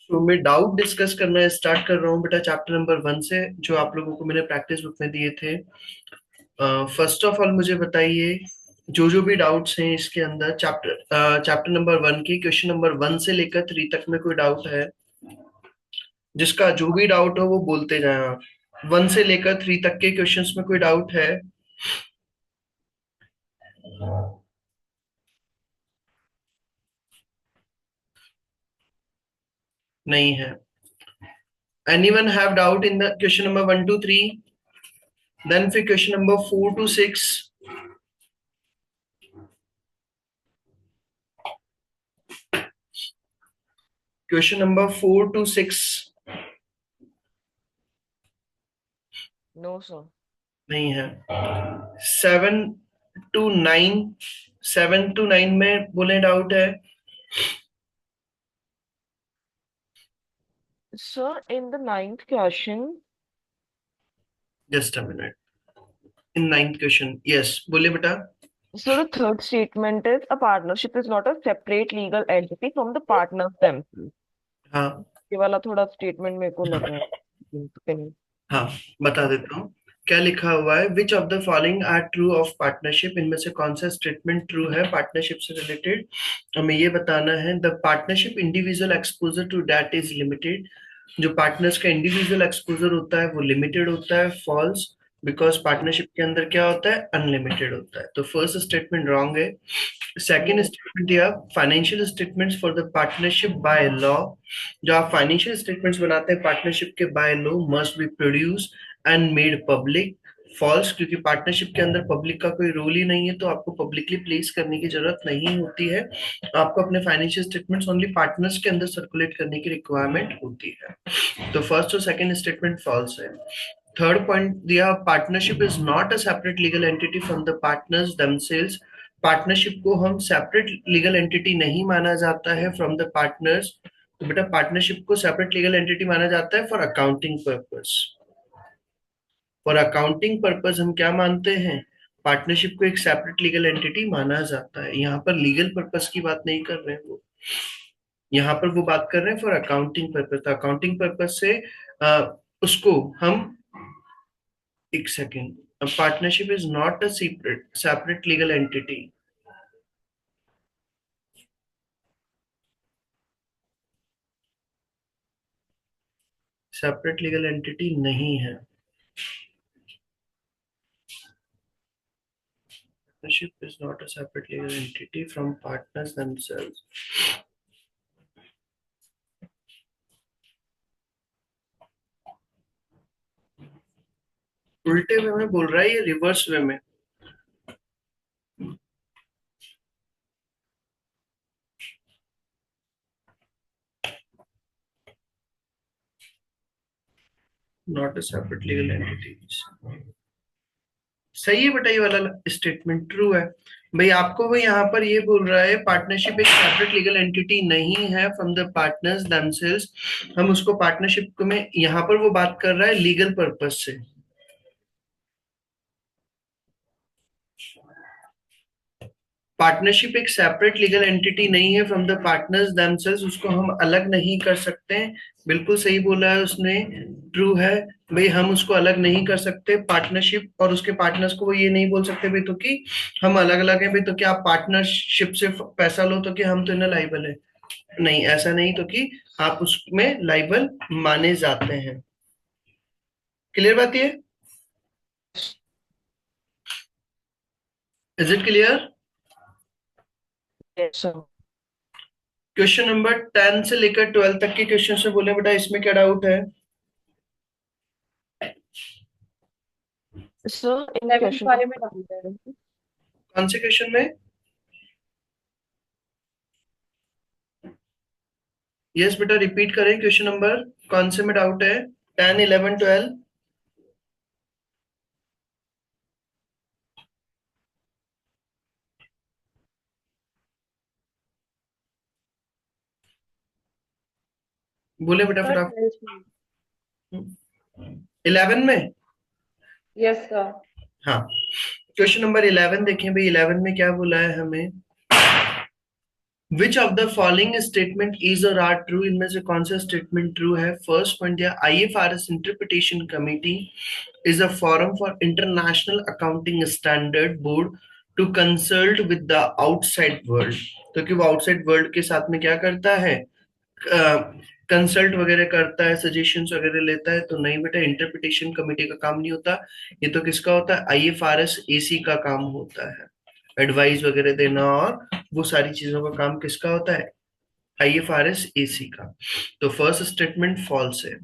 तो मैं doubt discuss करना स्टार्ट कर रहा हूँ बेटा चैप्टर नंबर 1 से, जो आप लोगों को मैंने प्रैक्टिस बुक में दिए थे। फर्स्ट ऑफ ऑल मुझे बताइए, जो जो भी डाउट्स हैं इसके अंदर चैप्टर नंबर 1 के क्वेश्चन नंबर 1 से लेकर 3 तक में कोई डाउट है? जिसका जो भी डाउट हो वो बोलते जाएं आप। 1 से लेकर 3 तक के क्वेश्चंस में कोई डाउट है? नहीं है। Anyone have doubt in the question number 1 to 3? Then फिर question number 4 to 6। Question number 4 to 6। No sir. नहीं है। 7 टू 9। 7 टू 9 में बोले डाउट है? Sir, in the ninth question, just a minute. In 9th question, yes बोलिए बेटा। so the third statement is a partnership is not a separate legal entity from the partners themselves. हाँ ये वाला थोड़ा statement मेरे को लगा कहीं। हाँ, बता देता हूँ। क्या लिखा हुआ है? Which of the following are true of partnership? इनमें से कौन सा स्टेटमेंट ट्रू है पार्टनरशिप से रिलेटेड? हमें ये बताना है। The partnership individual exposure to date is limited. जो पार्टनर्स का इंडिविजुअल एक्सपोजर होता है वो लिमिटेड होता है। फॉल्स, बिकॉज पार्टनरशिप के अंदर क्या होता है? अनलिमिटेड होता है। तो फर्स्ट स्टेटमेंट रॉन्ग है। Second hmm. स्टेटमेंट दिया, financial statements for the partnership by law. जो आप फाइनेंशियल स्टेटमेंट्स बनाते हैं पार्टनरशिप के by law must be produce and made public. False, क्योंकि पार्टनरशिप के अंदर पब्लिक का कोई रोल ही नहीं है, तो आपको पब्लिकली प्लेस करने की जरूरत नहीं होती है। आपको अपने फाइनेंशियल स्टेटमेंट्स ओनली पार्टनर्स के अंदर सर्कुलेट करने की रिक्वायरमेंट होती है। तो फर्स्ट और सेकंड स्टेटमेंट फॉल्स है। थर्ड पॉइंट दिया, partnership is not a separate legal entity from the partners themselves. Partnership को हम सेपरेट लीगल एंटिटी नहीं माना जाता है फ्रॉम द पार्टनर्स। तो बेटा पार्टनरशिप को सेपरेट लीगल एंटिटी माना जाता है for accounting purpose. For accounting purpose हम क्या मानते हैं? पार्टनरशिप को एक सेपरेट लीगल एंटिटी माना जाता है। यहाँ पर लीगल पर्पस की बात नहीं कर रहे हैं वो। यहाँ पर वो बात कर रहे हैं फॉर अकाउंटिंग पर्पस। तो अकाउंटिंग पर्पस से उसको हम, एक second, partnership is not a separate legal entity. Separate legal entity नहीं है। Partnership is not a separate legal entity from partners themselves. उल्टे वे में बोल रहा है ये, रिवर्स वे में। Not a separate legal entity. सही है बेटा, ये वाला स्टेटमेंट ट्रू है। भाई आपको वो यहाँ पर ये बोल रहा है पार्टनरशिप एक सेपरेट लीगल एंटिटी नहीं है फ्रॉम द पार्टनर्स देमसेल्व्स। हम उसको पार्टनरशिप में यहाँ पर वो बात कर रहा है लीगल पर्पस से। पार्टनरशिप एक सेपरेट लीगल एंटिटी नहीं है फ्रॉम द पार्टनर्स देमसेल्व्स, उसको हम अलग नहीं कर सकते हैं। बिल्कुल सही बोला है उसने, ट्रू है। भाई हम उसको अलग नहीं कर सकते पार्टनरशिप और उसके पार्टनर्स को। वो ये नहीं बोल सकते भाई तो कि हम अलग अलग हैं भाई, तो क्या आप पार्टनरशिप से पैसा लो तो कि हम तो इन्हें लाइबल है? नहीं, ऐसा नहीं, तो कि आप उसमें लाइबल माने जाते हैं। क्लियर बात ये? Is it clear? Yes, sir. Question number 10 से लेकर 12 तक के क्वेश्चन से बोले बेटा, इसमें क्या डाउट है? So in 11th question वाले में number डाउट है। 11, कौन से क्वेश्चन में? यस बेटा, रिपीट करें क्वेश्चन नंबर। कौन से में डाउट है? 10, 11, 12? बोले बेटा सर फिर आप। 12th में। 11 में? Yes sir. हाँ, क्वेश्चन नंबर 11 देखें भाई। 11 में क्या बोला है हमें? Which of the following statement is or are true, इनमें से कौन सा स्टेटमेंट ट्रू है? फर्स्ट पॉइंट दिया, IFRS interpretation committee is a forum for international accounting standard board to consult with the outside world. तो कि वो आउटसाइड वर्ल्ड के साथ में क्या करता है, कंसल्ट वगैरह करता है, सजेशंस वगैरह लेता है? तो नहीं बेटा, इंटरप्रिटेशन कमेटी का काम नहीं होता, ये तो किसका होता है? आईएफआरएस एसी का काम होता है, एडवाइस वगैरह देना और वो सारी चीजों का काम किसका होता है? आईएफआरएस एसी का। तो फर्स्ट स्टेटमेंट फॉल्स है।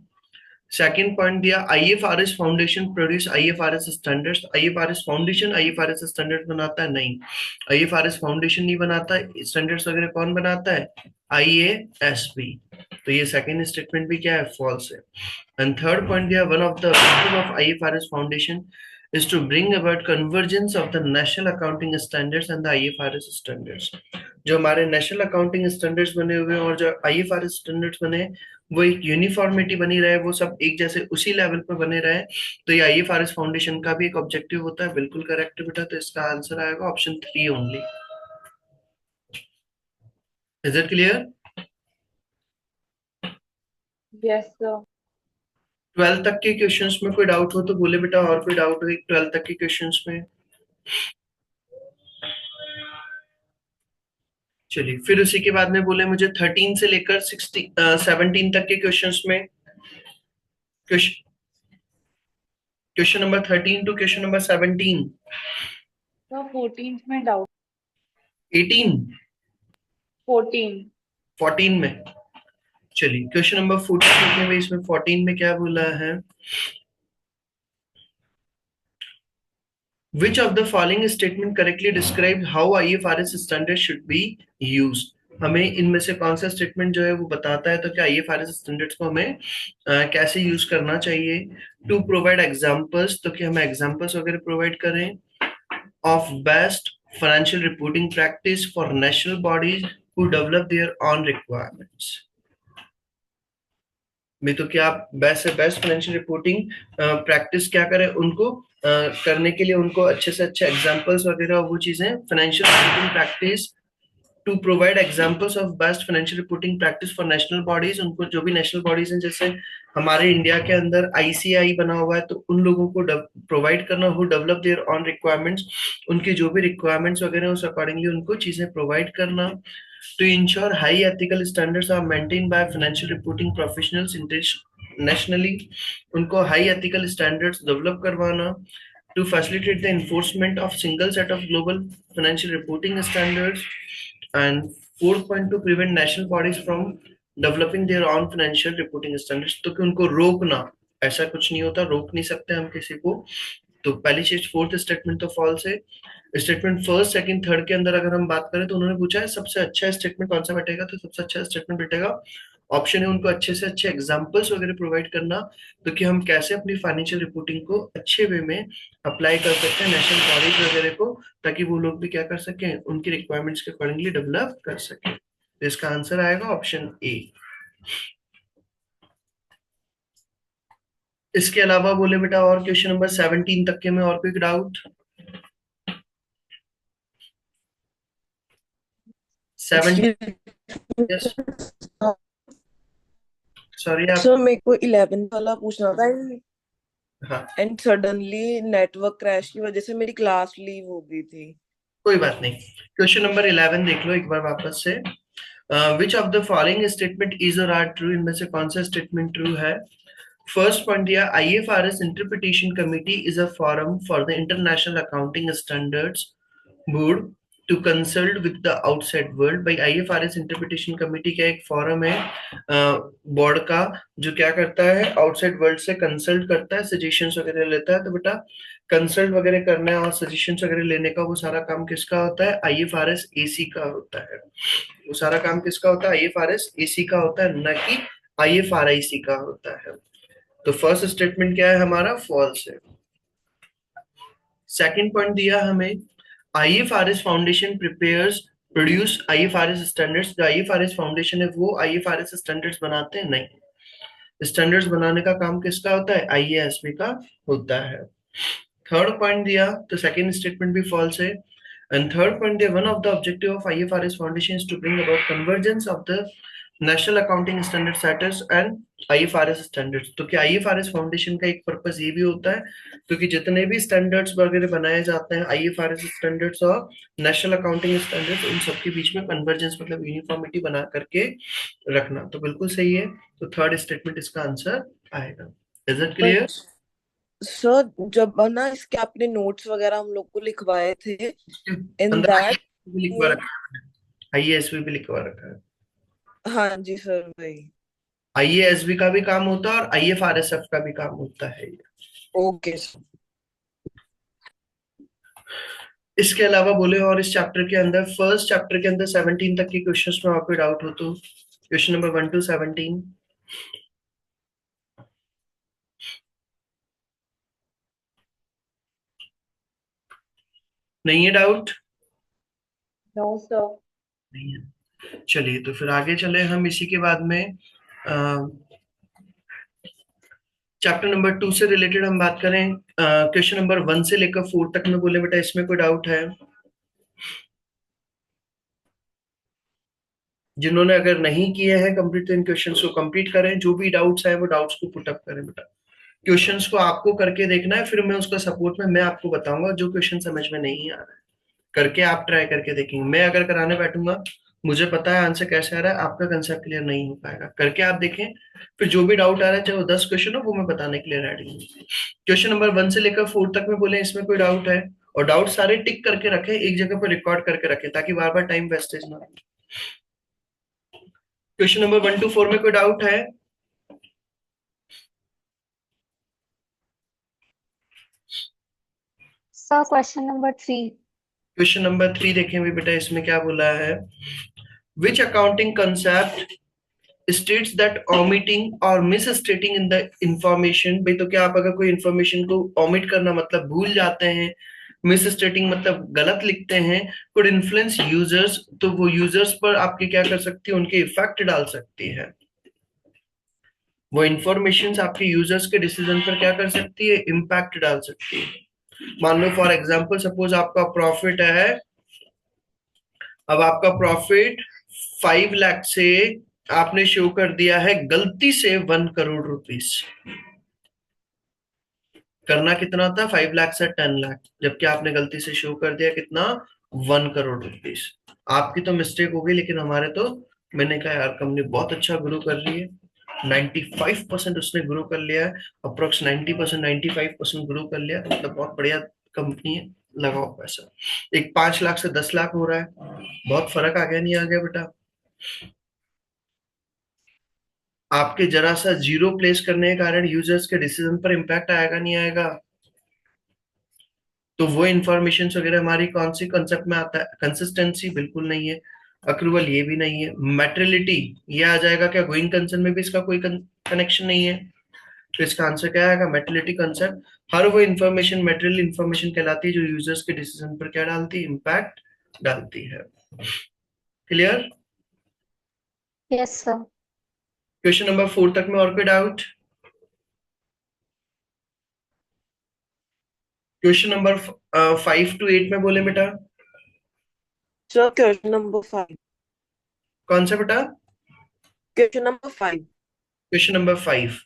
सेकंड पॉइंट दिया, IFRS foundation produce IFRS standards. IFRS foundation IFRS standard बनाता है? नहीं, आईएफआरएस फाउंडेशन नहीं बनाता, स्टैंडर्ड्स वगैरह कौन बनाता है? आईएएसबी। तो ये सेकंड स्टेटमेंट भी क्या है? फॉल्स है। एंड थर्ड पॉइंट दिया, one of the objective of IFRS foundation is to bring about convergence of the national accounting standards and the IFRS standards। जो हमारे नेशनल अकाउंटिंग स्टैंडर्ड्स बने हुए हैं और जो आईएफआरएस स्टैंडर्ड्स बने हैं, वो एक यूनिफॉर्मिटी बनी रहे, वो सब एक जैसे उसी लेवल पर बने रहे। तो ये आईएफआरएस फाउंडेशन का भी एक ऑब्जेक्टिव होता है। बिल्कुल करेक्ट बेटा, तो इसका आंसर आएगा option 3 only. Is it clear? Yes, sir. 12 तक के क्वेश्चंस में कोई डाउट हो तो बोले बेटा, और कोई डाउट हो 12 तक के क्वेश्चंस में? चलिए, फिर उसी के बाद में बोले मुझे 13 से लेकर 17 तक के क्वेश्चंस में, question number 13 to question number 17। So 14th में doubt. 18 14. 14 में। चलिए, क्वेश्चन नंबर 14 देखने में, इसमें 14 में क्या बोला है? Which of the following statement correctly describes how IFRS standard should be used? हमें इनमें से कौन सा स्टेटमेंट जो है वो बताता है तो क्या आईएफआरएस स्टैंडर्ड्स को हमें कैसे यूज करना चाहिए? टू प्रोवाइड एग्जांपल्स, तो कि हमें एग्जांपल्स वगैरह प्रोवाइड करें of best financial reporting practice for national bodies who develop their on requirements. में तो क्या बेस्ट से बेस्ट फाइनेंशियल रिपोर्टिंग प्रैक्टिस क्या करें, उनको करने के लिए उनको अच्छे से अच्छे एग्जांपल्स वगैरह वो चीजें, financial reporting practice to provide examples of best financial reporting practice for national bodies. उनको जो भी नेशनल बॉडीज हैं, जैसे हमारे इंडिया के अंदर आईसीआई बना हुआ है, तो उन लोगों को प्रोवाइड करना who develop their on requirements, उनकी जो भी रिक्वायरमेंट्स वगैरह उस अकॉर्डिंगली उनको चीजें प्रोवाइड करना। To ensure high ethical standards are maintained by financial reporting professionals internationally, उनको high ethical standards develop करवाना। To facilitate the enforcement of single set of global financial reporting standards, and fourth point, to prevent national bodies from developing their own financial reporting standards। तो कि उनको रोकना, ऐसा कुछ नहीं होता, रोक नहीं सकते हम किसी को। तो पहली चीज, फोर्थ स्टेटमेंट तो फॉल्स है। स्टेटमेंट फर्स्ट सेकंड थर्ड के अंदर अगर हम बात करें तो उन्होंने पूछा है सबसे अच्छा स्टेटमेंट कौन सा बैठेगा, तो सबसे अच्छा स्टेटमेंट बैठेगा ऑप्शन है, उनको अच्छे से अच्छे एग्जांपल्स वगैरह प्रोवाइड करना, तो कि हम कैसे अपनी फाइनेंशियल रिपोर्टिंग को अच्छे वे में अप्लाई कर सकते हैं नेशनल बॉडीज वगैरह को, ताकि वो लोग भी क्या कर सकें, उनकी रिक्वायरमेंट्स के अकॉर्डिंगली डेवलप कर सकें। तो इसका आंसर आएगा ऑप्शन ए। इसके अलावा बोले बेटा और क्वेश्चन नंबर 17 तक के में और कोई डाउट? 17, यस, सॉरी आप। सर मेरे को 11 वाला पूछना था। हाँ, एंड सडनली नेटवर्क क्रैश की वजह से मेरी क्लास लीव हो गई थी। कोई बात नहीं। क्वेश्चन नंबर 11 देख लो एक बार वापस से। Which of the following statement is or are true, इनमें से कौन सा स्टेटमेंट ट्रू है? फर्स्ट पॉइंट दिया, IFRS interpretation committee is a forum for the international accounting standards board to consult with the outside world. भाई IFRS interpretation committee का एक forum है बोर्ड का, जो क्या करता है, आउटसाइड वर्ल्ड से कंसल्ट करता है, सजेशंस वगैरह लेता है। तो बेटा कंसल्ट वगैरह करना है और सजेशंस वगैरह लेने का वो सारा काम किसका होता है? आईएफआरएस एसी का होता है। वो सारा काम किसका होता है? आईएफआरएस एसी का होता है, न कि आईएफआरआईसी का होता है। तो फर्स्ट स्टेटमेंट क्या है हमारा? फॉल्स है। सेकंड पॉइंट दिया हमें, IFRS foundation prepares produce IFRS standards. जो आईएफआरएस फाउंडेशन है वो आईएफआरएस स्टैंडर्ड्स बनाते हैं? नहीं, स्टैंडर्ड्स बनाने का काम किसका होता है? आईएएसबी का होता है। थर्ड पॉइंट दिया तो सेकंड स्टेटमेंट भी फॉल्स है। And third point, there one of the objective of IFRS Foundation is to bring about convergence of the national accounting standard setters and IFRS standards. तो क्या आईएफआरएस फाउंडेशन का एक purpose ये भी होता है, क्योंकि जितने भी स्टैंडर्ड्स वगैरह बनाए जाते हैं आईएफआरएस स्टैंडर्ड्स और नेशनल अकाउंटिंग स्टैंडर्ड्स, उन सबके बीच में कन्वर्जेंस मतलब यूनिफॉर्मिटी बना करके रखना। तो बिल्कुल सही है, तो थर्ड स्टेटमेंट इसका आंसर आएगा। Is it clear? सर जब ना इसके आपने नोट्स वगैरह हम लोग को लिखवाए थे, इन अंदर दैट भी लिखवा रखा है, आईएएसबी भी लिखवा रखा है। हाँ जी सर वही। आईएएसबी का भी काम होता है और आईएफआरएसएफ का भी काम होता है। Okay sir. इसके अलावा बोले और इस चैप्टर के अंदर, फर्स्ट चैप्टर के अंदर 17 तक के क्वेश्चंस में आपको डाउट हो तो क्वेश्चन नंबर 1 to 17 नहीं है डाउट? No sir. नहीं है। चलिए तो फिर आगे चले हम इसी के बाद में चैप्टर नंबर 2 से रिलेटेड हम बात करें। क्वेश्चन नंबर 1 से लेकर 4 तक में बोले बेटा इसमें कोई डाउट है? जिन्होंने अगर नहीं किए हैं कंप्लीट, तो इन क्वेश्चंस को कंप्लीट करें। जो भी डाउट्स है वो डाउट्स को पुट अप करें बेटा। क्वेश्चंस को आपको करके देखना है, फिर मैं उसका सपोर्ट में मैं आपको बताऊंगा। जो क्वेश्चन समझ में नहीं आ रहा है करके आप ट्राई करके देखेंगे। मैं अगर कराने बैठूंगा, मुझे पता है आंसर कैसे आ रहा है, आपका कंसेप्ट क्लियर नहीं हो पाएगा। करके आप देखें, फिर जो भी डाउट आ रहा है चाहे वो 10 क्वेश्चन हो, वो मैं बताने के लिए रेडी हूँ। क्वेश्चन नंबर 1 से लेकर 4 तक में बोले इसमें कोई डाउट है, और डाउट सारे टिक करके रखें, एक जगह पर रिकॉर्ड करके रखें, ताकि बार बार टाइम वेस्टेज ना हो। क्वेश्चन नंबर 1 to 4 में कोई डाउट है? Sir question number 3। Question number 3 देखें भी बेटा, इसमें क्या बोला है? Which accounting concept states that omitting or misstating in the information। भाई तो क्या आप अगर कोई इंफॉर्मेशन को omit करना मतलब भूल जाते हैं, misstating मतलब गलत लिखते हैं, could influence users, तो वो यूजर्स पर आपके क्या कर सकती है, उनके इफेक्ट डाल सकती है। वो इंफॉर्मेशन आपके यूजर्स के डिसीजन पर क्या कर सकती है, इम्पैक्ट डाल सकती है। मान लो फॉर एग्जांपल सपोज आपका प्रॉफिट है, अब आपका प्रॉफिट 5 लाख से आपने शो कर दिया है गलती से 1 करोड़ रुपीस। करना कितना था, 5 लाख से 10 लाख, जबकि आपने गलती से शो कर दिया कितना, 1 करोड़ रुपीस। आपकी तो मिस्टेक हो गई, लेकिन हमारे तो, मैंने कहा यार कंपनी बहुत अच्छा ग्रो कर रही है, 95% उसने ग्रो कर लिया है, अप्रोक्स 90% 95% ग्रो कर लिया, तो मतलब बहुत बढ़िया कंपनी है, लगाओ पैसा। एक 5 लाख से 10 लाख हो रहा है, बहुत फर्क आ गया नहीं आ गया बेटा? आपके जरा सा जीरो प्लेस करने के कारण यूजर्स के डिसीजन पर इम्पैक्ट आएगा नहीं आएगा? तो वो इंफॉर्मेशन वगैरह हमारी कौन सी कंसेप्ट में आता है? कंसिस्टेंसी बिल्कुल नहीं है, अक्रूवल ये भी नहीं है, मैटेरियलिटी ये आ जाएगा क्या, गोइंग कंसर्न में भी इसका कोई कनेक्शन नहीं है। तो इसका आंसर क्या आएगा, मैटेरियलिटी कंसेप्ट। हर वो इंफॉर्मेशन मैटेरियल इंफॉर्मेशन कहलाती है जो यूजर्स के डिसीजन पर क्या डालती है, इम्पैक्ट डालती है। Clear? Yes sir. Question number 4 तक में और कोई डाउट? क्वेश्चन नंबर 5 to 8 में बोले बेटा, सर क्वेश्चन नंबर 5। कौन सा बेटा? Question number 5। Question number 5।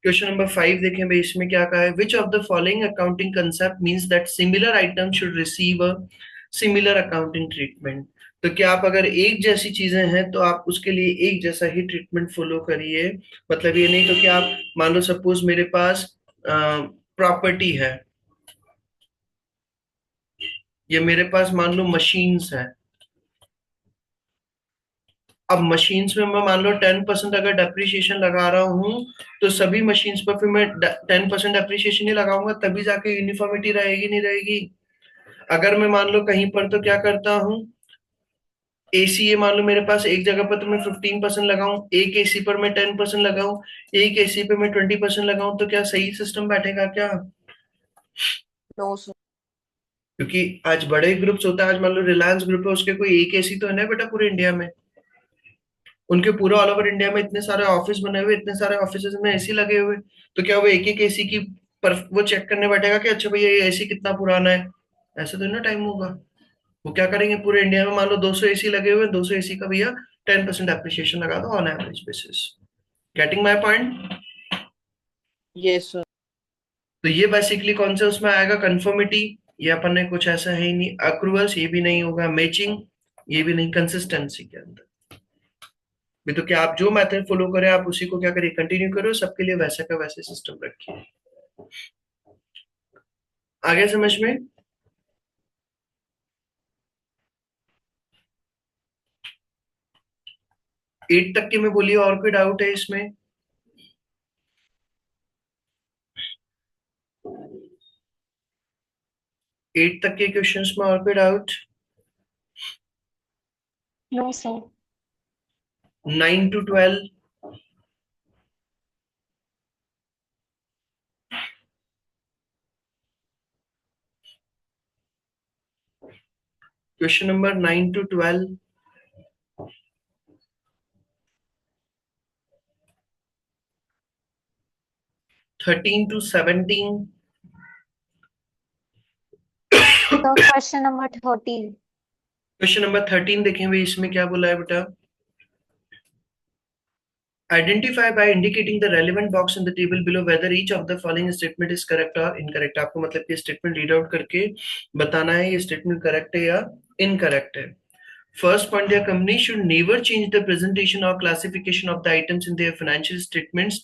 Question number 5 देखें भाई, इसमें क्या कहा है, which of the following accounting concept means that similar item should receive a similar accounting treatment. तो क्या आप अगर एक जैसी चीजें हैं तो आप उसके लिए एक जैसा ही ट्रीटमेंट फॉलो करिए। मतलब ये नहीं तो कि आप मान लो सपोज मेरे पास प्रॉपर्टी है, ये मेरे पास मान लो मशीन्स है। अब मशीन्स में मैं मान लो 10% अगर डेप्रिसिएशन लगा रहा हूं, तो सभी मशीन्स पर फिर मैं 10% डेप्रिसिएशन ही लगाऊंगा, तभी जाके यूनिफॉर्मिटी रहेगी नहीं रहेगी। अगर मैं मान लो कहीं पर तो क्या करता हूँ, एसी ये मान लो मेरे पास एक जगह पर तो मैं 15% लगाऊं, एक एसी पर मैं 10% लगाऊं, एक एसी पे मैं 20% लगाऊं, तो क्या सही सिस्टम बैठेगा क्या? No sir. क्योंकि आज बड़े ग्रुप्स होता है, आज मान लो रिलायंस ग्रुप है, उसके कोई एक एसी तो है ना बेटा पूरे इंडिया में, उनके पूरा ऑल ओवर इंडिया में इतने सारे ऑफिस बने हुए, इतने सारे ऑफिस में एसी लगे हुए, तो क्या वो एक एक एसी की पर वो चेक करने बैठेगा कि अच्छा भैया ये एसी कितना पुराना है, ऐसे तो ना टाइम होगा। वो क्या करेंगे, पूरे इंडिया में मान लो 200 एसी लगे हुए हैं, 200 एसी का भैया 10% एप्रिसिएशन लगा दो on average basis. Getting my point? Yes sir. तो ये बेसिकली कौन सा उसमें आएगा, कंफर्मिटी, ये अपन ने कुछ ऐसा है ही नहीं, अक्रूवल्स ये भी नहीं होगा, मैचिंग ये भी नहीं, कंसिस्टेंसी के अंदर भी तो क्या आप जो मेथड फॉलो करें आप उसी को क्या करिए, कंटिन्यू करो, सबके लिए वैसे का वैसे सिस्टम रखिए। आगे समझ में? 8 तक के में बोलिए, और कोई डाउट है इसमें? 8 तक के क्वेश्चंस में और कोई doubt? No, sir. 9 to 12? Question number 9 to 12। 13 to 17। So question number 13. Question number 13 देखें भाई, इसमें क्या बोला है बेटा, identify bye indicating the relevant box in the table below whether each of the following statement is correct और incorrect. आपको मतलब कि स्टेटमेंट रीड आउट करके बताना है ये स्टेटमेंट करेक्ट है या इनकरेक्ट है। First point, their company should never change the presentation or classification of the items in their financial statements,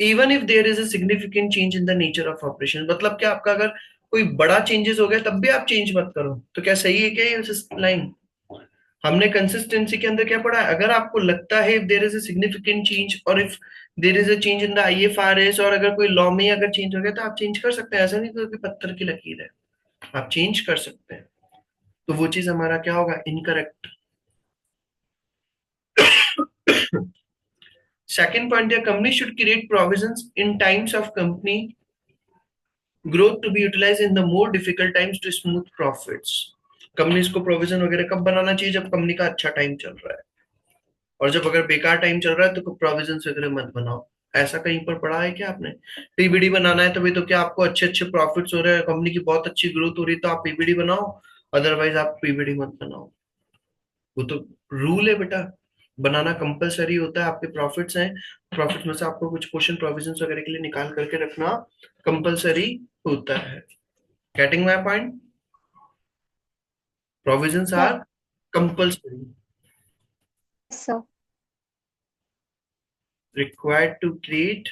even if there is a significant change in the nature of operation। मतलब क्या आपका अगर कोई बड़ा changes हो गया तब भी आप चेंज मत करो, तो क्या सही है क्या ये लाइन? हमने कंसिस्टेंसी के अंदर क्या पढ़ा है, अगर आपको लगता है if there is a significant change और if there is a change in the IFRS और अगर कोई लॉ में अगर चेंज हो गया तो आप चेंज कर सकते हैं, ऐसा नहीं कि पत्थर की लकीर है, आप चेंज कर सकते हैं। तो वो चीज हमारा क्या होगा, incorrect. Second point, their company should create provisions in times of company growth to be utilized in the more difficult times to smooth profits। Companies को प्रोविजन वगैरह कब बनाना चाहिए, जब कंपनी का अच्छा टाइम चल रहा है, और जब अगर बेकार टाइम चल रहा है तो प्रोविजन वगैरह मत बनाओ। ऐसा कहीं पर पढ़ा है क्या आपने? पीबीडी बनाना है तो भाई, तो क्या आपको अच्छे अच्छे प्रॉफिट्स हो रहे हैं, कंपनी की बहुत अच्छी ग्रोथ हो रही है तो आप पीबीडी बनाओ, अदरवाइज आप पीबीडी मत बनाओ। वो तो रूल है बेटा, बनाना कंपलसरी होता है। आपके प्रॉफिट्स हैं, प्रॉफिट में से आपको कुछ पोर्शन प्रोविजंस वगैरह के लिए निकाल करके रखना कंपलसरी होता है। Getting my point? Provisions Yes, are compulsory, sir. Required to create,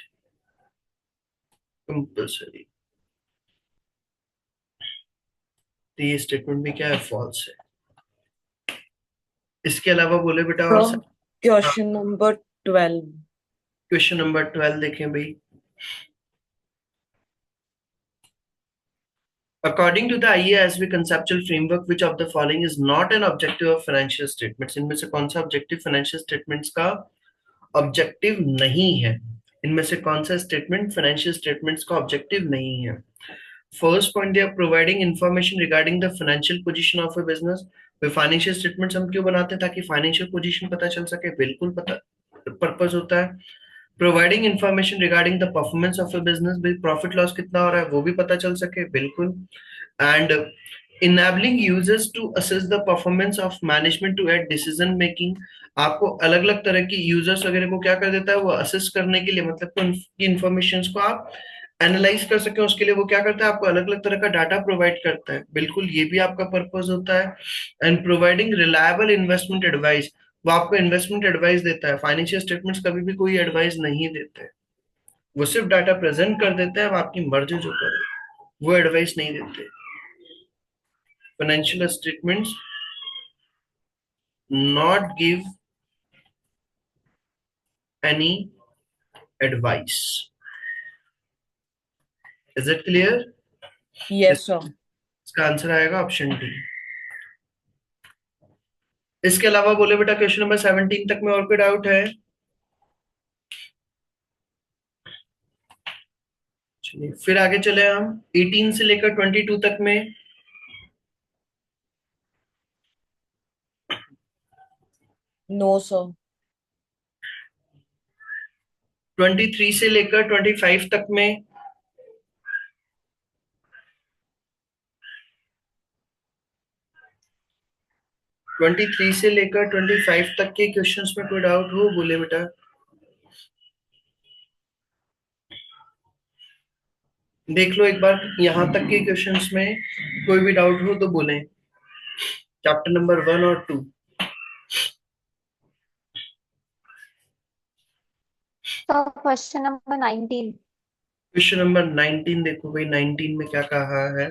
compulsory. तो ये स्टेटमेंट भी क्या है, फॉल्स है। इसके अलावा बोले बेटा और क्वेश्चन नंबर 12। क्वेश्चन नंबर 12 देखें भाई। According to the IASB conceptual framework, which of the following is not an objective of financial statements? इनमें से कौन सा ऑब्जेक्टिव फाइनेंशियल स्टेटमेंट्स का ऑब्जेक्टिव नहीं है? इनमें से कौन सा स्टेटमेंट फाइनेंशियल स्टेटमेंट्स का ऑब्जेक्टिव नहीं है? First point, they are providing information regarding the financial position of a business. Financial statements हम क्यों बनाते हैं, ताकि फाइनेंशियल पोजीशन पता चल सके, बिल्कुल पता पर्पस होता है। Providing information regarding the performance of a business, भाई प्रॉफिट लॉस कितना हो रहा है वो भी पता चल सके, बिल्कुल। And enabling users to assess the performance of management to aid decision making। आपको अलग अलग तरह की यूजर्स वगैरह को क्या कर देता है, वो असेस करने के लिए, मतलब कि इंफॉर्मेशन को आप एनालाइज कर सके, उसके लिए वो क्या करता है, आपको अलग अलग तरह का डाटा प्रोवाइड करता है, बिल्कुल ये भी आपका पर्पस होता है। And providing reliable investment advice, वो आपको इन्वेस्टमेंट एडवाइस देता है। फाइनेंशियल स्टेटमेंट्स कभी भी कोई एडवाइस नहीं देते, वो सिर्फ डाटा प्रेजेंट कर देते हैं, अब आपकी मर्जी जो करे, वो एडवाइस नहीं देते। Financial statements not give any advice। Is it clear? Yes sir. इसका आंसर आएगा ऑप्शन डी। इसके अलावा बोले बेटा क्वेश्चन नंबर 17 तक में और कोई डाउट है? चलिए फिर आगे चले हम 18 से लेकर 22 तक में। No sir. 23 से लेकर 25 तक में। 23 से लेकर 25 तक के क्वेश्चंस में कोई डाउट हो बोले बेटा। देख लो एक बार यहाँ तक के क्वेश्चंस में कोई भी डाउट हो तो बोले, चैप्टर नंबर 1 और 2। So question number 19. Question number 19 देखो भाई, 19 में क्या कहा है।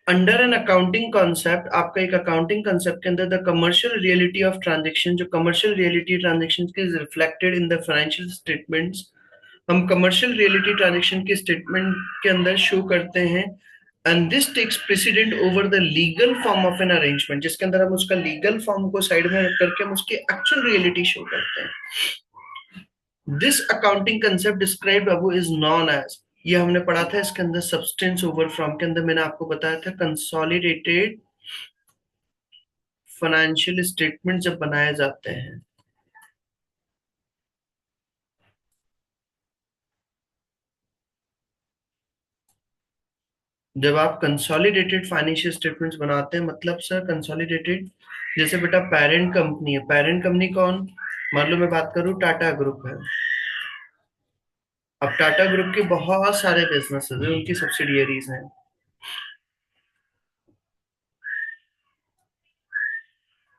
अंडर एन अकाउंटिंग कॉन्सेप्ट, आपका एक अकाउंटिंग कॉन्सेप्ट के अंदर the commercial reality of transaction, जो कमर्शियल रियलिटी ट्रांजेक्शन की is reflected in the financial statements. हम कमर्शियल रियलिटी ट्रांजेक्शन के स्टेटमेंट के अंदर शो करते हैं, and this takes precedence over the legal form of an arrangement, जिसके अंदर हम उसका लीगल फॉर्म को साइड में रख करके हम उसकी एक्चुअल रियलिटी शो करते हैं। This accounting concept described above is known as, ये हमने पढ़ा था इसके अंदर सब्सटेंस ओवर फ्रॉम के अंदर मैंने आपको बताया था कंसोलिडेटेड फाइनेंशियल स्टेटमेंट जब बनाए जाते हैं। जब आप कंसोलिडेटेड फाइनेंशियल स्टेटमेंट्स बनाते हैं, मतलब सर कंसोलिडेटेड, जैसे बेटा पेरेंट कंपनी है, पेरेंट कंपनी कौन, मान लो मैं बात करूं टाटा ग्रुप है। अब टाटा ग्रुप के बहुत सारे बिजनेसेस हैं, उनकी सब्सिडियरीज हैं।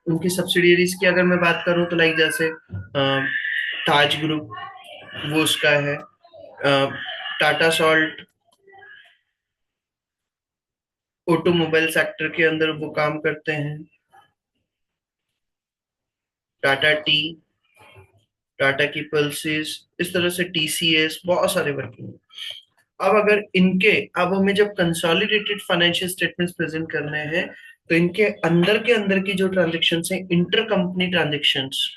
उनकी सब्सिडियरीज की अगर मैं बात करूं तो लाइक जैसे ताज ग्रुप, वो उसका है। टाटा सॉल्ट ऑटोमोबाइल सेक्टर के अंदर वो काम करते हैं। टाटा टी, टाटा की पल्सेस, इस तरह से टीसीएस, बहुत सारे वर्किंग। अब अगर इनके, अब हमें जब कंसोलिडेटेड फाइनेंशियल स्टेटमेंट्स प्रेजेंट करने हैं तो इनके अंदर के अंदर की जो ट्रांजेक्शन्स हैं, inter company transactions,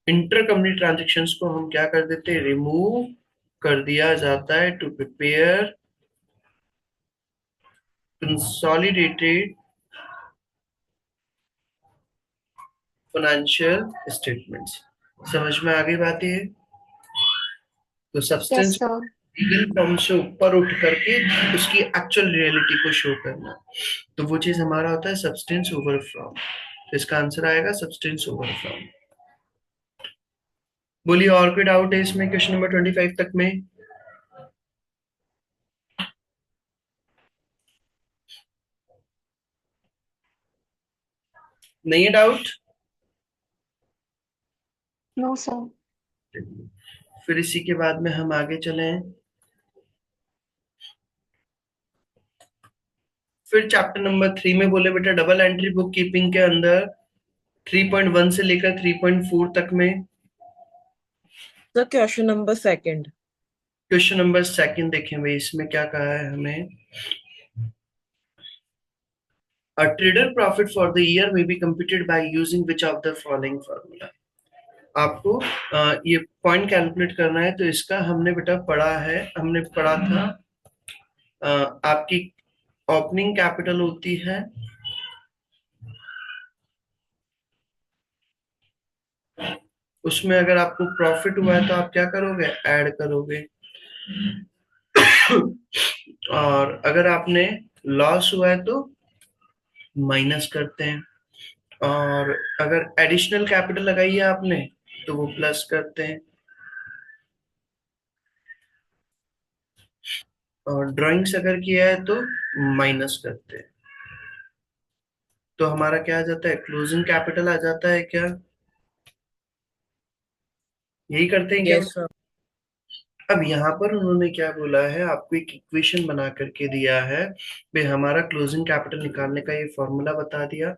inter company transactions को हम क्या कर देते हैं, रिमूव कर दिया जाता है to prepare consolidated financial statements. समझ में आ गई बात ये? तो Yes, सब्सटेंस sir. लीगल फॉर्म से ऊपर उठ करके उसकी एक्चुअल रियलिटी को शो करना, तो वो चीज हमारा होता है सब्सटेंस ओवर फ्रॉम। तो इसका आंसर आएगा सब्सटेंस ओवर फ्रॉम। बोलिए और कोई डाउट है इसमें क्वेश्चन नंबर 25 तक में? नहीं है डाउट? No, sir. फिर इसी के बाद में हम आगे चले। फिर चैप्टर नंबर 3 में बोले बेटा डबल एंट्री बुक कीपिंग के अंदर 3.1 से लेकर 3.4 तक में। Sir question number 2 question number 2 देखें भाई, इसमें क्या कहा है हमें। A trader profit for the year may be computed by using which of the following formula। आपको ये पॉइंट कैलकुलेट करना है, तो इसका हमने बेटा पढ़ा है, हमने पढ़ा था आपकी ओपनिंग कैपिटल होती है, उसमें अगर आपको प्रॉफिट हुआ है तो आप क्या करोगे, ऐड करोगे। और अगर आपने लॉस हुआ है तो माइनस करते हैं। और अगर एडिशनल कैपिटल लगाई है आपने तो वो प्लस करते हैं। और ड्राइंग्स अगर किया है तो माइनस करते हैं। तो हमारा क्या आ जाता है, क्लोजिंग कैपिटल आ जाता है क्या? यही करते हैं क्या? Yes sir. अब यहाँ पर उन्होंने क्या बोला है, आपको एक इक्वेशन बना करके दिया है भाई, हमारा क्लोजिंग कैपिटल निकालने का ये फॉर्मूला बता दिया।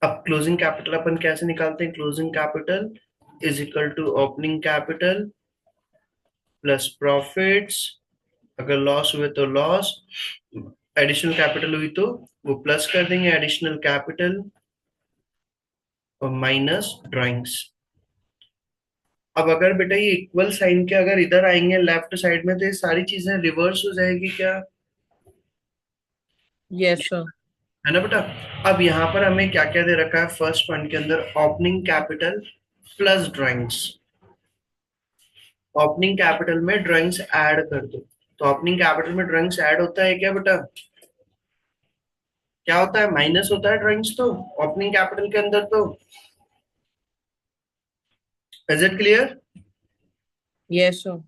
अब क्लोजिंग कैपिटल अपन कैसे निकालते हैं, closing capital is equal to opening capital plus profits, अगर लॉस हुए तो लॉस, एडिशनल कैपिटल हुई तो वो प्लस कर देंगे एडिशनल कैपिटल, और माइनस ड्राइंग्स। अब अगर बेटा ये इक्वल साइन के अगर इधर आएंगे लेफ्ट साइड में, तो ये सारी चीजें रिवर्स हो जाएगी क्या? Yes sir. है ना बेटा? अब यहाँ पर हमें क्या क्या दे रखा है, फर्स्ट पॉइंट के अंदर opening capital plus drawings. Opening capital में ड्राइंग्स ऐड कर दो। तो ओपनिंग कैपिटल में ड्राइंग्स ऐड होता है क्या बेटा? क्या होता है? माइनस होता है ड्राइंग्स तो ओपनिंग कैपिटल के अंदर। तो is it clear? Yes sir.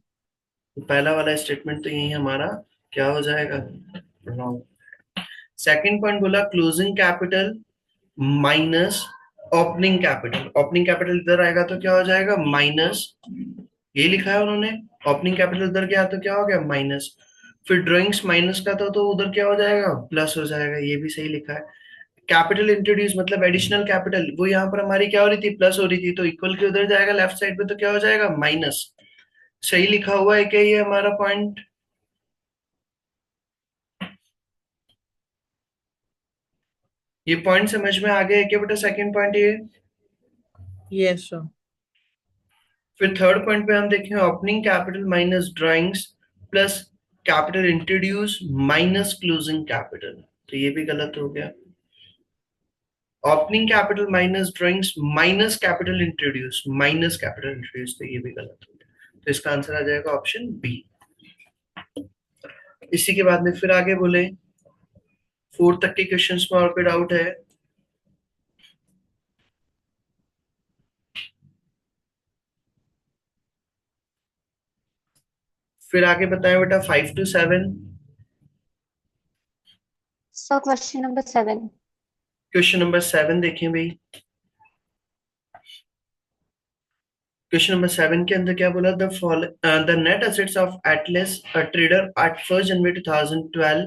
पहला वाला स्टेटमेंट तो यही हमारा क्या हो जाएगा? रॉन्ग। सेकंड पॉइंट बोला closing capital minus opening capital. Opening capital इधर आएगा तो क्या हो जाएगा? माइनस। ये लिखा है उन्होंने। ओपनिंग कैपिटल उधर गया तो क्या हो गया? माइनस। फिर ड्राइंग्स माइनस का था तो उधर क्या हो जाएगा? प्लस हो जाएगा। ये भी सही लिखा है। कैपिटल इंट्रोड्यूस मतलब एडिशनल कैपिटल, वो यहाँ पर हमारी क्या हो रही थी? प्लस हो रही थी, तो इक्वल के उधर जाएगा लेफ्ट साइड पे तो क्या हो जाएगा? माइनस। सही लिखा हुआ है क्या ये हमारा पॉइंट? ये पॉइंट समझ में आ गया है क्या बेटा? सेकंड पॉइंट ये। Yes sir. फिर थर्ड पॉइंट पे हम देखें opening capital minus drawings plus capital introduce minus closing capital, तो ये भी गलत हो गया। Opening capital minus drawings minus capital introduce minus capital introduce, तो ये भी गलत हो गया। तो इसका आंसर आ जाएगा ऑप्शन बी। इसी के बाद में फिर आगे बोले 4 तक के क्वेश्चंस में और कोई डाउट है? फिर आगे बताएं बेटा 5 to 7। So question number 7. Question number 7 देखें भाई। क्वेश्चन नंबर 7 के अंदर क्या बोला? The net assets of Atlas a trader at 1 January 2012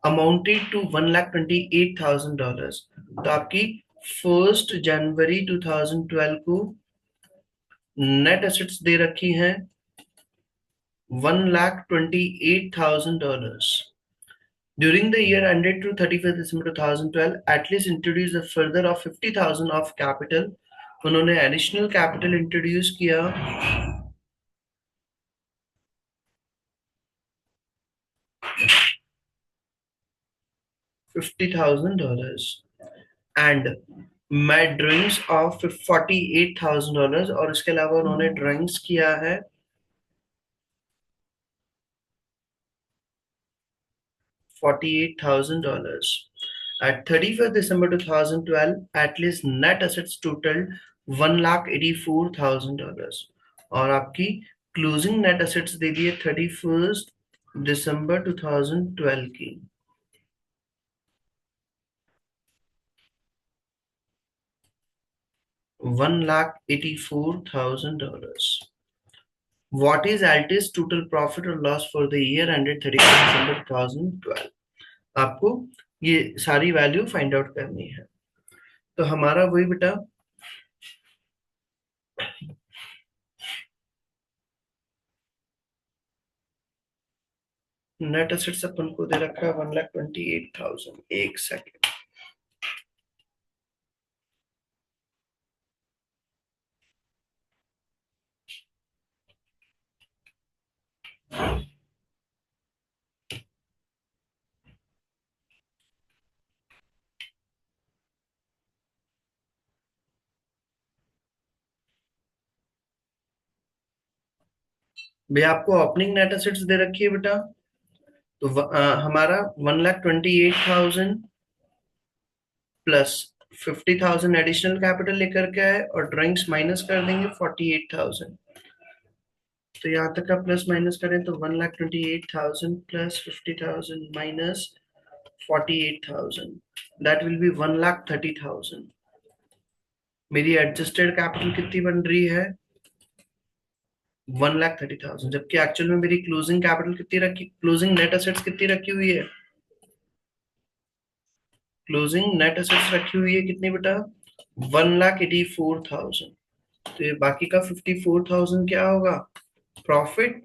amounted to $1,28,000। तो आपकी 1 जनवरी 2012 को नेट एसेट्स दे रखी हैं $1,28,000। During the year ended to 31st December 2012, Atlas introduced a further of 50,000 of capital। उन्होंने एडिशनल कैपिटल इंट्रोड्यूस किया $50,000 and made drawings of $48,000। और इसके अलावा उन्होंने ड्राइंग्स किया है $48,000। At 31st December 2012, Atlas net assets totaled $1,84,000 और आपकी क्लोजिंग नेट एसेट्स दे दिए 31st दिसंबर 2012 की $1,84,000। What is Altis total profit or loss for the year ended 31st December 2012? आपको ये सारी वैल्यू फाइंड आउट करनी है। तो हमारा वही बेटा नेट एसेट्स अपन को दे रखा है 1,28,000। एक सेकेंड। भैया आपको ओपनिंग नेट एसेट्स दे रखी है बेटा, तो हमारा 1,28,000 प्लस 50,000 एडिशनल कैपिटल लेकर के आए और ड्राइंग्स माइनस कर देंगे 48,000। तो यहाँ तक का प्लस माइनस करें तो 1,28,000 plus 50,000 minus 48,000, that will be 1,30,000। मेरी एडजस्टेड कैपिटल कितनी बन रही है? 1,30,000, जबकि एक्चुअल में मेरी क्लोजिंग कैपिटल कितनी रखी, क्लोजिंग नेट एसेट्स कितनी रखी हुई है? क्लोजिंग नेट एसेट्स रखी हुई है कितनी बेटा? 1,84,000। तो ये बाकी का 54,000 क्या होगा? Profit.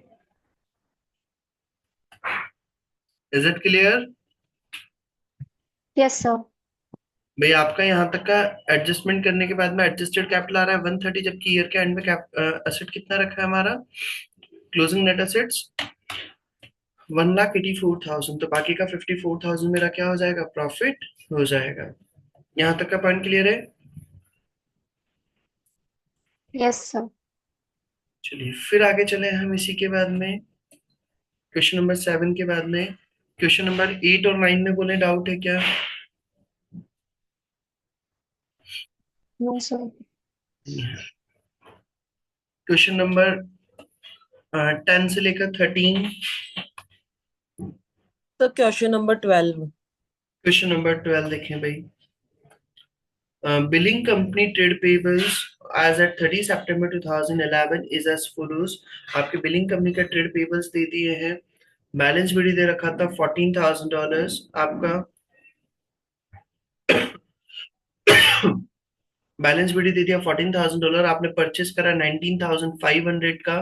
Is it clear? Yes, sir. भाई आपका यहाँ तक का एडजस्टमेंट करने के बाद में एडजस्टेड कैपिटल आ रहा है 130, जबकि ईयर के एंड में एसेट कितना रखा है हमारा? Closing net assets 1,84,000। तो बाकी का 54,000 मेरा क्या हो जाएगा? प्रॉफिट हो जाएगा। यहाँ तक का पॉइंट क्लियर है? Yes, sir. चलिए फिर आगे चले हम इसी के बाद में क्वेश्चन नंबर 7 के बाद में क्वेश्चन नंबर 8 और 9 में बोले डाउट है क्या? No, sir. क्वेश्चन नंबर 10 से लेकर 13। तो क्वेश्चन नंबर 12। क्वेश्चन नंबर 12 देखें भाई। Billing company trade payables as at 30 September 2011 is as follows। आपके बिलिंग कंपनी का ट्रेड पेबल्स दे दिए हैं। बैलेंस भी दे रखा था $14,000 आपका। बैलेंस भी दे दिया $14,000। आपने परचेस करा 19,500 का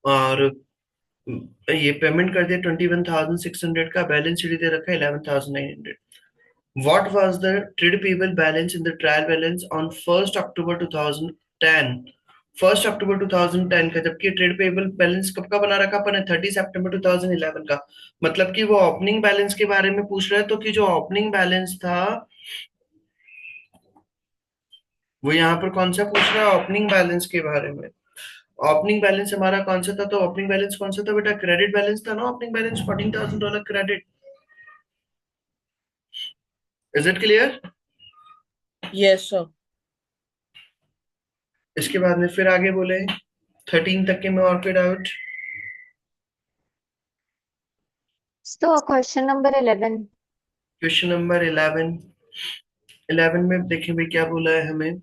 और ये पेमेंट कर दिया 21,600 का। बैलेंस शीट दे रखा है 11,900। What was the trade payable balance in the trial balance on 1st October 2010? 1st October 2010 का, जबकि ट्रेड पेबल बैलेंस कब का बना रखा अपन है? 30 सितंबर 2011 का। मतलब कि वो ओपनिंग बैलेंस के बारे में पूछ रहा है, तो कि जो ओपनिंग बैलेंस था वो यहाँ पर कौन सा पूछ रहा है? ओपनिंग बैलेंस के बारे में। ओपनिंग बैलेंस हमारा कौन सा था? तो ओपनिंग बैलेंस कौन सा था बेटा? क्रेडिट बैलेंस था ना। Opening balance $14,000 credit. Is it clear? Yes sir. इसके बाद में फिर आगे बोले 13 तक के में और कोई doubt? So, question number 11. Question number 11 में देखें भाई क्या बोला है हमें।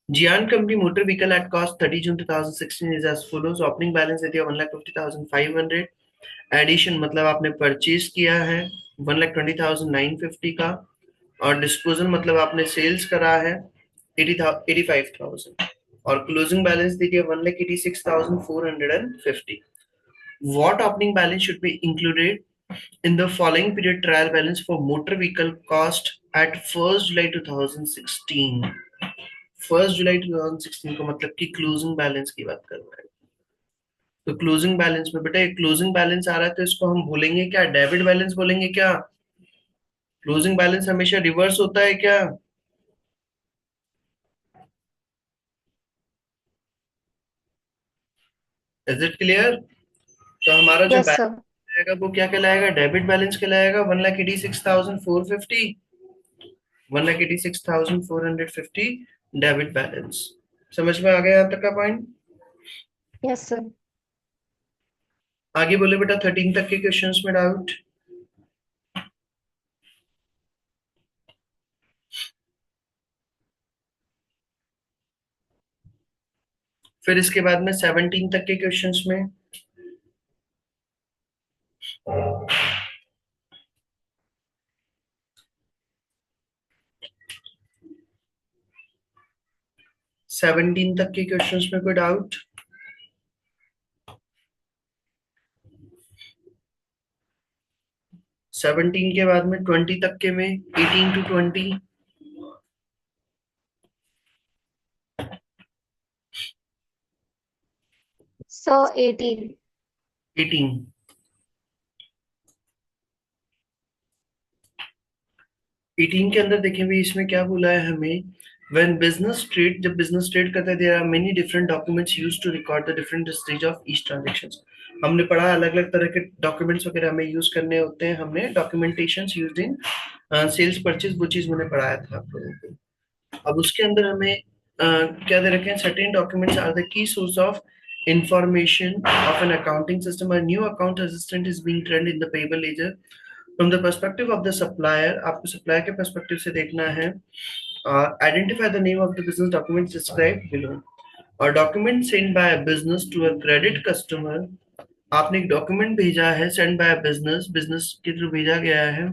जियान company motor vehicle at cost 30 June 2016 is as follows. Opening balance दे दिया 1,50,500। एडिशन मतलब आपने परचेज किया है 1,20,950 का। और डिस्पोजल मतलब आपने सेल्स करा है 85,000। और क्लोजिंग बैलेंस दे दिया 1,86,450। What opening balance should be included in the following period trial balance for motor vehicle cost at 1st July 2016? 1st जुलाई 2016 का मतलब कि क्लोजिंग बैलेंस की बात कर रहा है। तो क्लोजिंग बैलेंस में बेटा एक क्लोजिंग बैलेंस आ रहा है, तो इसको हम बोलेंगे क्या? डेबिट बैलेंस बोलेंगे क्या? क्लोजिंग बैलेंस हमेशा रिवर्स होता है क्या? Is it clear? तो हमारा जो Yes, बैलेंस sir. आएगा वो क्या कहलाएगा? डेबिट बैलेंस कहलाएगा। 1,86,450। 1,86,450 डेबिट बैलेंस। समझ में आ गया यहाँ तक का पॉइंट? Yes, sir. आगे बोले बेटा 13 तक के क्वेश्चंस में डाउट? फिर इसके बाद में 17 तक के क्वेश्चंस में 17 तक के क्वेश्चंस में कोई डाउट? सेवनटीन के बाद में 20 तक के में 18 to 20। So, 18. 18 के अंदर देखें भी इसमें क्या बोला है हमें। when business trade, जब business trade करता है, there are many different documents used to record the different stage of each transactions। हमने पढ़ा अलग अलग तरह के डॉक्यूमेंट्स वगैरह हमें यूज करने होते हैं। हमने documentations used in sales purchase, वो चीज मैंने पढ़ाया था आप लोगों को। अब उसके अंदर हमें क्या दे रखे हैं? Certain documents are the key source of information of an accounting system। A new account assistant is being trained in the payable ledger from the perspective of the supplier। आपको सप्लायर के पर्सपेक्टिव से देखना है। Identify the name of the business documents described below। और document send by business to a credit customer. आपने एक document भेजा है सेंड बाय बिजनेस, बिजनेस के थ्रू भेजा गया है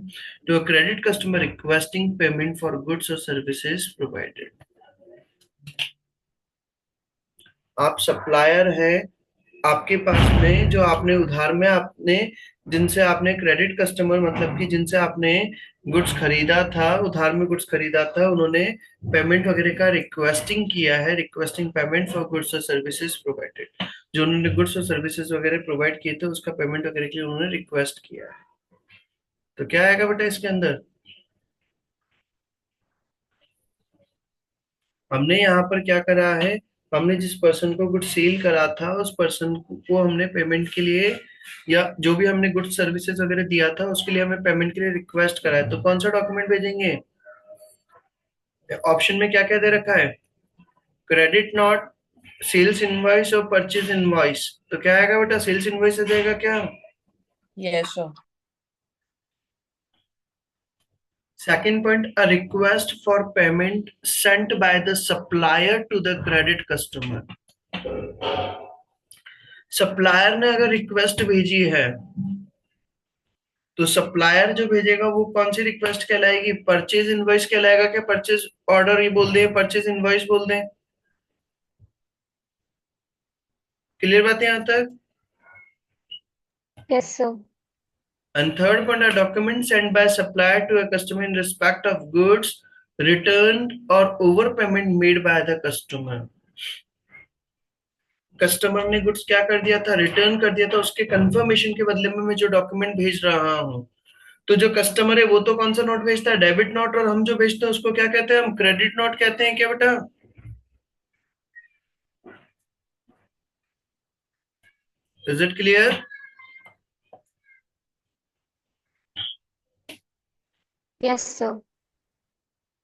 to a credit customer requesting payment for goods और सर्विसेज प्रोवाइडेड। आप सप्लायर है, आपके पास में जो आपने उधार में आपने जिनसे आपने क्रेडिट कस्टमर मतलब कि जिनसे आपने गुड्स खरीदा था, उधार में गुड्स खरीदा था, उन्होंने पेमेंट वगैरह का रिक्वेस्टिंग किया है, रिक्वेस्टिंग पेमेंट फॉर गुड्स और सर्विसेज प्रोवाइडेड। जो उन्होंने गुड्स और सर्विसेज वगैरह प्रोवाइड किए थे उसका पेमेंट वगैरह के लिए उन्होंने रिक्वेस्ट किया है। तो क्या आएगा बेटा इसके अंदर? हमने यहाँ पर क्या करा है? हमने जिस पर्सन को गुड सेल करा था उस पर्सन को हमने पेमेंट के लिए या जो भी हमने गुड सर्विसेज वगैरह दिया था उसके लिए हमें पेमेंट के लिए रिक्वेस्ट करा है, तो कौन सा डॉक्यूमेंट भेजेंगे? ऑप्शन में क्या क्या दे रखा है? क्रेडिट नोट, सेल्स इनवॉइस और परचेज इनवॉइस। तो क्या आएगा बेटा, सेल्स इनवॉइस से देगा क्या? Yes sir. Second point, a request for payment sent by the supplier to the credit customer. Supplier ने अगर रिक्वेस्ट भेजी है तो सप्लायर जो भेजेगा वो कौन सी रिक्वेस्ट कहलाएगी? परचेज इनवॉइस कहलाएगा क्या? परचेज ऑर्डर ही बोल दें, परचेज इनवॉइस बोल दें? क्लियर बात है यहां तक? Yes, sir. And third point, a document sent by supplier to a customer in respect of goods returned or overpayment made by the customer. Customer ने गुड्स क्या कर दिया था? रिटर्न कर दिया था, उसके कंफर्मेशन के बदले में मैं जो डॉक्यूमेंट भेज रहा हूं, तो जो कस्टमर है वो तो कौन सा नोट भेजता है? Debit note. और हम जो भेजते हैं उसको क्या कहते हैं? हम क्रेडिट नोट कहते हैं क्या बेटा? Is it clear? Yes, sir.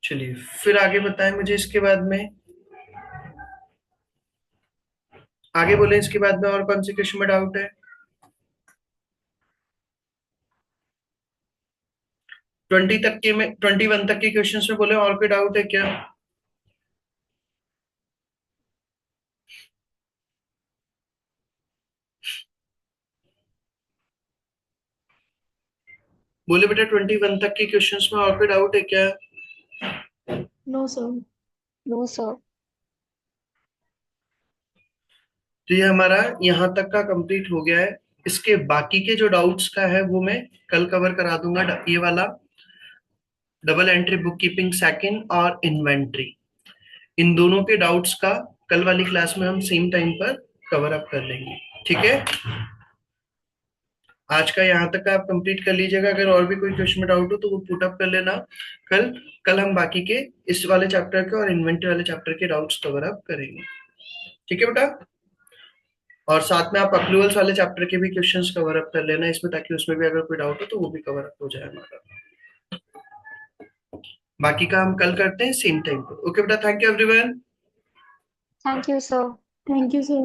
चलिए फिर आगे बताएं मुझे इसके बाद में, आगे बोले इसके बाद में और कौन से क्वेश्चन में डाउट है? 20 तक के में, 21 तक के क्वेश्चंस में बोले और कोई डाउट है क्या? बोले बेटा 21 तक के क्वेश्चंस में और कोई डाउट है क्या? No, sir. No, sir. तो ये हमारा यहाँ तक का कंप्लीट हो गया है। इसके बाकी के जो डाउट्स का है वो मैं कल कवर करा दूंगा। ये वाला double entry book keeping second और इन्वेंट्री, इन दोनों के डाउट्स का कल वाली क्लास में हम सेम टाइम पर कवर अप कर लेंगे। ठीक है, आज का यहाँ तक का आप कंप्लीट कर लीजिएगा। अगर और भी कोई क्वेश्चन में डाउट हो तो वो पुट अप कर लेना। कल कल हम बाकी के इस वाले चैप्टर के और इन्वेंट्री वाले चैप्टर के डाउट्स कवर अप करेंगे। ठीक है बेटा, और साथ में आप अप्रूवल्स वाले चैप्टर के भी क्वेश्चंस कवर अप कर लेना इसमें, ताकि उसमें भी अगर कोई डाउट हो तो वो भी कवर अप हो जाए हमारा। बाकी का हम कल करते हैं सेम टाइम पर। ओके बेटा, thank you everyone. Thank you, sir. Thank you, sir.